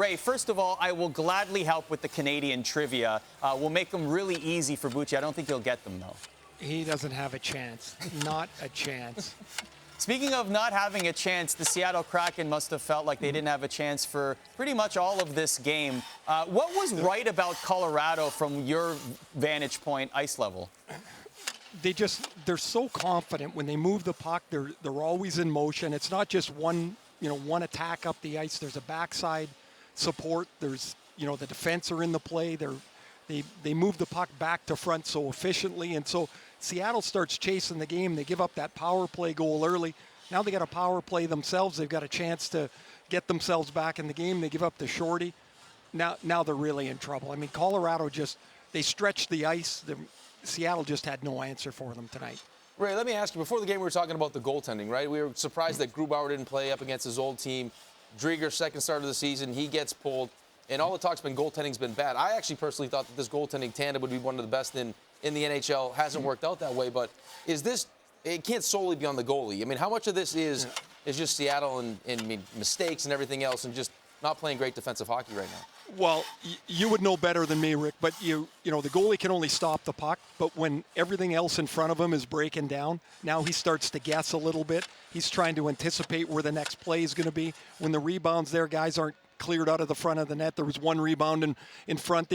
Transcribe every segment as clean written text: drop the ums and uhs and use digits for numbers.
Ray, first of all, I will gladly help with the Canadian trivia. We'll make them really easy for Bucci. I don't think he'll get them, though. He doesn't have a chance. Not a chance. Speaking of not having a chance, the Seattle Kraken must have felt like they didn't have a chance for pretty much all of this game. What was right about Colorado from your vantage point, ice level? They're so confident when they move the puck. They're always in motion. It's not just one attack up the ice. There's a backside support. There's, the defense are in the play. They move the puck back to front so efficiently, and so Seattle starts chasing the game. They give up that power play goal early. Now they got a power play themselves. They've got a chance to get themselves back in the game. They give up the shorty. Now they're really in trouble. I mean, Colorado they stretched the ice. Seattle just had no answer for them tonight. Ray, let me ask you, before the game we were talking about the goaltending, right? We were surprised that Grubauer didn't play up against his old team. Drieger's second start of the season, he gets pulled. And all the talk's been goaltending's been bad. I actually personally thought that this goaltending tandem would be one of the best in the NHL. Hasn't worked out that way, but it can't solely be on the goalie. I mean, how much of this is just Seattle and mistakes and everything else and just not playing great defensive hockey right now? Well, you would know better than me, Rick, but the goalie can only stop the puck, but when everything else in front of him is breaking down, now he starts to guess a little bit. He's trying to anticipate where the next play is going to be. When the rebounds there, guys aren't cleared out of the front of the net. There was one rebound in front.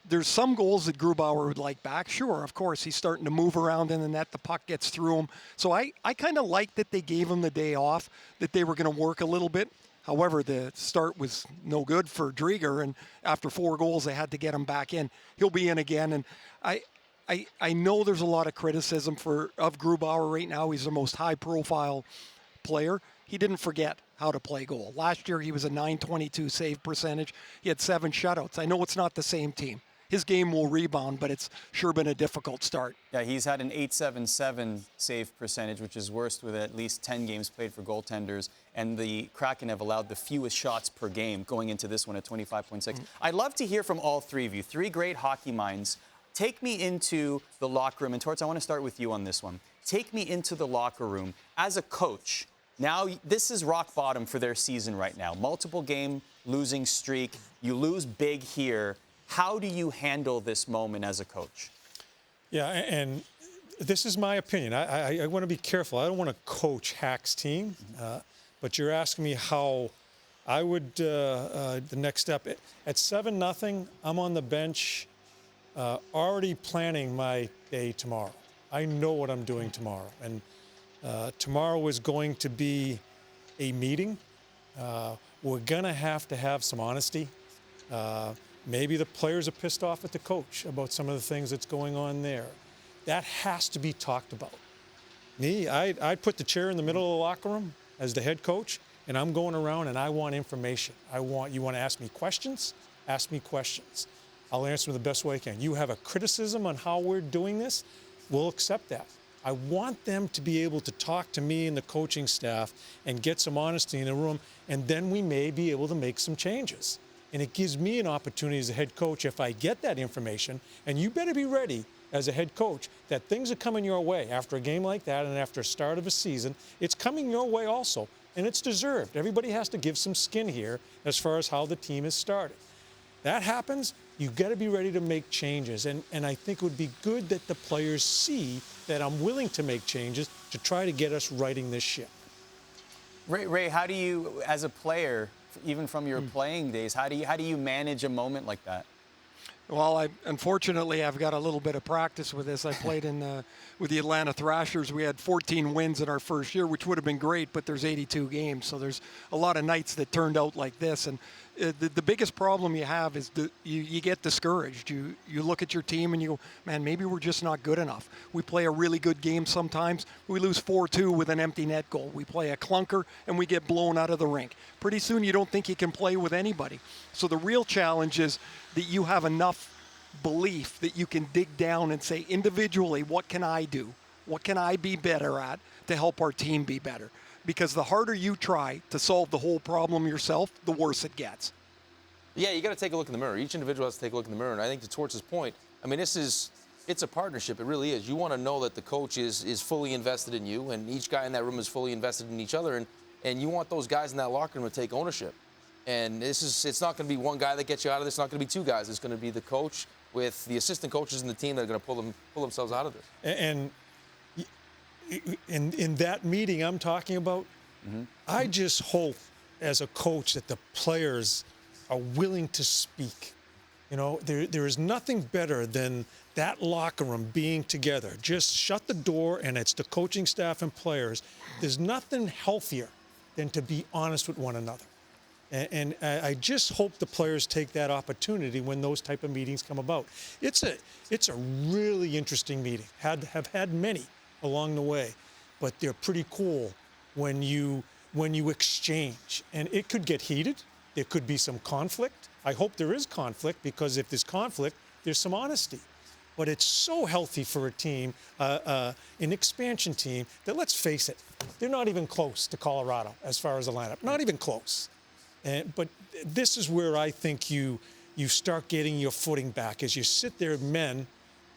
There's some goals that Grubauer would like back. Sure, of course, he's starting to move around in the net. The puck gets through him. So I kind of like that they gave him the day off, that they were going to work a little bit. However, the start was no good for Drieger, and after 4 goals, they had to get him back in. He'll be in again, and I know there's a lot of criticism of Grubauer right now. He's the most high-profile player. He didn't forget how to play goal. Last year, he was a .922 save percentage. He had 7 shutouts. I know it's not the same team. His game will rebound, but it's sure been a difficult start. Yeah, he's had an .877 save percentage, which is worst with at least 10 games played for goaltenders. And the Kraken have allowed the fewest shots per game going into this one at 25.6. I'd love to hear from all three of you. 3 great hockey minds. Take me into the locker room. And Torts, I want to start with you on this one. Take me into the locker room as a coach. Now, this is rock bottom for their season right now. Multiple game losing streak. You lose big here. How do you handle this moment as a coach? Yeah, and this is my opinion. I want to be careful. I don't want to coach Hack's team, but you're asking me how I would, the next step. At 7-0, I'm on the bench already planning my day tomorrow. I know what I'm doing tomorrow. And tomorrow is going to be a meeting. We're going to have some honesty. Maybe the players are pissed off at the coach about some of the things that's going on there. That has to be talked about. I'd put the chair in the middle of the locker room as the head coach, and I'm going around and I want information. You want to ask me questions? Ask me questions. I'll answer them the best way I can. You have a criticism on how we're doing this? We'll accept that. I want them to be able to talk to me and the coaching staff and get some honesty in the room, and then we may be able to make some changes. And it gives me an opportunity as a head coach, if I get that information, and you better be ready as a head coach that things are coming your way after a game like that and after a start of a season. It's coming your way also, and it's deserved. Everybody has to give some skin here as far as how the team has started. That happens, you've got to be ready to make changes, and I think it would be good that the players see that I'm willing to make changes to try to get us righting this ship. Ray, how do you, as a player, even from your playing days, how do you manage a moment like that? Well, unfortunately, I've got a little bit of practice with this. I played with the Atlanta Thrashers. We had 14 wins in our first year, which would have been great, but there's 82 games, so there's a lot of nights that turned out like this. And the biggest problem you have is you get discouraged. You look at your team and you go, man, maybe we're just not good enough. We play a really good game sometimes. We lose 4-2 with an empty net goal. We play a clunker and we get blown out of the rink. Pretty soon you don't think you can play with anybody. So the real challenge is that you have enough belief that you can dig down and say individually, what can I do? What can I be better at to help our team be better? Because the harder you try to solve the whole problem yourself, the worse it gets. Yeah, you got to take a look in the mirror. Each individual has to take a look in the mirror. And I think to Torts' point, I mean, it's a partnership. It really is. You want to know that the coach is fully invested in you, and each guy in that room is fully invested in each other. And you want those guys in that locker room to take ownership. And it's not going to be one guy that gets you out of this. It's not going to be two guys. It's going to be the coach with the assistant coaches and the team that are going to pull themselves out of this. And in that meeting I'm talking about, I just hope as a coach that the players are willing to speak. You know, there is nothing better than that locker room being together. Just shut the door, and it's the coaching staff and players. There's nothing healthier than to be honest with one another. And I just hope the players take that opportunity when those type of meetings come about. It's a really interesting meeting. Have had many along the way, but they're pretty cool when you exchange. And it could get heated. There could be some conflict. I hope there is conflict, because if there's conflict, there's some honesty. But it's so healthy for a team, an expansion team, that, let's face it, they're not even close to Colorado as far as the lineup. Not even close. But this is where I think you start getting your footing back, as you sit there man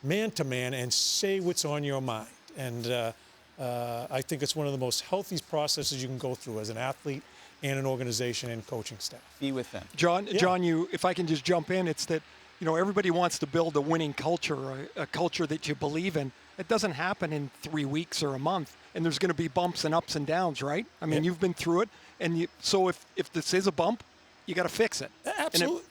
to man, and say what's on your mind. And I think it's one of the most healthiest processes you can go through as an athlete and an organization and coaching staff. Be with them. John, if I can just jump in, it's that, you know, everybody wants to build a winning culture, a culture that you believe in. It doesn't happen in 3 weeks or a month, and there's going to be bumps and ups and downs, right? I mean, you've been through it, and so if this is a bump, you got to fix it. Absolutely.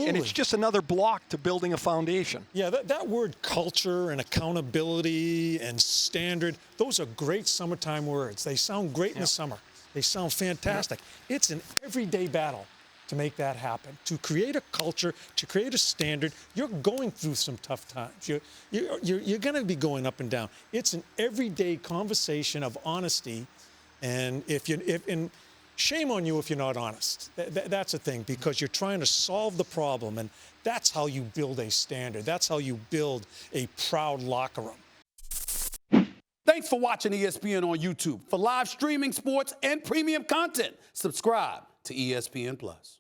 And it's just another block to building a foundation. Yeah, that word culture and accountability and standard, those are great summertime words. They sound great in the summer. They sound fantastic. It's an everyday battle to make that happen, to create a culture, to create a standard. You're going through some tough times. You're going to be going up and down. It's an everyday conversation of honesty, and and shame on you if you're not honest. That's the thing, because you're trying to solve the problem, and that's how you build a standard. That's how you build a proud locker room. Thanks for watching ESPN on YouTube. For live streaming, sports, and premium content, subscribe to ESPN+.